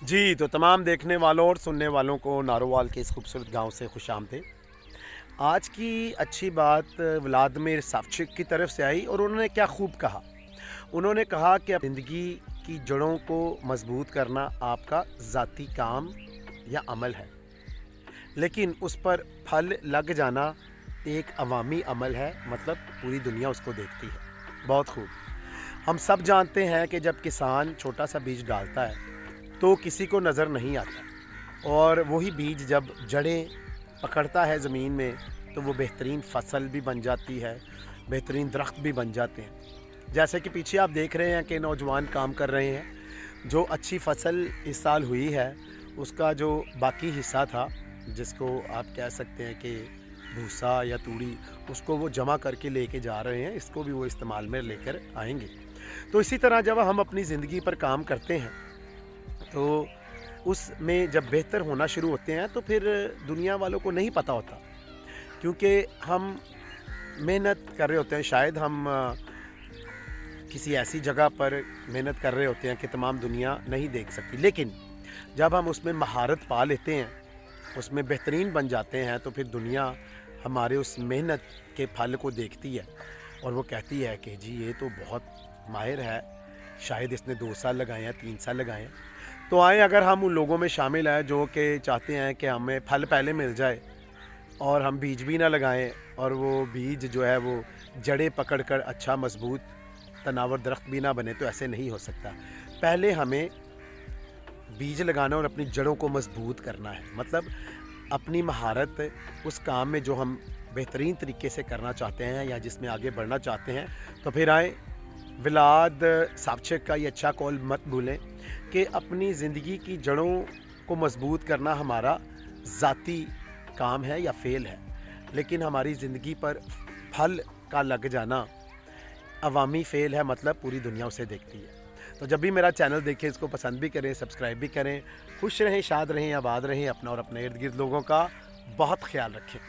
जी, तो तमाम देखने वालों और सुनने वालों को नारोवाल के इस खूबसूरत गाँव से खुशामदीद। आज की अच्छी बात व्लादिमीर सावचिक की तरफ से आई और उन्होंने क्या खूब कहा। उन्होंने कहा कि ज़िंदगी की जड़ों को मज़बूत करना आपका ज़ाती काम या अमल है, लेकिन उस पर फल लग जाना एक अवामी अमल है, मतलब पूरी दुनिया उसको देखती है। बहुत खूब। हम सब जानते हैं कि जब किसान छोटा-सा बीज डालता है, तो किसी को नज़र नहीं आता और वही बीज जब जड़ें पकड़ता है ज़मीन में, तो वो बेहतरीन फसल भी बन जाती है, बेहतरीन दरख्त भी बन जाते हैं। जैसे कि पीछे आप देख रहे हैं कि नौजवान काम कर रहे हैं। जो अच्छी फसल इस साल हुई है, उसका जो बाकी हिस्सा था, जिसको आप कह सकते हैं कि भूसा या तूड़ी, उसको वो जमा करके लेके जा रहे हैं। इसको भी वो इस्तेमाल में लेकर आएँगे। तो इसी तरह जब हम अपनी ज़िंदगी पर काम करते हैं, तो उसमें जब बेहतर होना शुरू होते हैं, तो फिर दुनिया वालों को नहीं पता होता, क्योंकि हम मेहनत कर रहे होते हैं। शायद हम किसी ऐसी जगह पर मेहनत कर रहे होते हैं कि तमाम दुनिया नहीं देख सकती, लेकिन जब हम उसमें महारत पा लेते हैं, उसमें बेहतरीन बन जाते हैं, तो फिर दुनिया हमारे उस मेहनत के फल को देखती है और वो कहती है कि जी ये तो बहुत माहिर है, शायद इसने 2 साल लगाए हैं, 3 साल लगाए हैं। तो आएँ अगर हम उन लोगों में शामिल हैं जो कि चाहते हैं कि हमें फल पहले मिल जाए और हम बीज भी ना लगाएँ, और वो बीज जो है वो जड़ें पकड़ कर अच्छा मज़बूत तनावर दरख्त भी ना बने, तो ऐसे नहीं हो सकता। पहले हमें बीज लगाना और अपनी जड़ों को मज़बूत करना है, मतलब अपनी महारत उस काम में जो हम बेहतरीन तरीके से करना चाहते हैं या जिसमें आगे बढ़ना चाहते हैं। तो फिर आएँ, व्लाद सावचिक का ये अच्छा कॉल मत भूलें कि अपनी ज़िंदगी की जड़ों को मज़बूत करना हमारा ज़ाती काम है या फ़ेल है, लेकिन हमारी ज़िंदगी पर फल का लग जाना अवामी फ़ेल है, मतलब पूरी दुनिया उसे देखती है। तो जब भी मेरा चैनल देखें, इसको पसंद भी करें, सब्सक्राइब भी करें। खुश रहें, शाद रहें, आबाद रहें। अपना और अपने इर्द गिर्द लोगों का बहुत ख्याल रखें।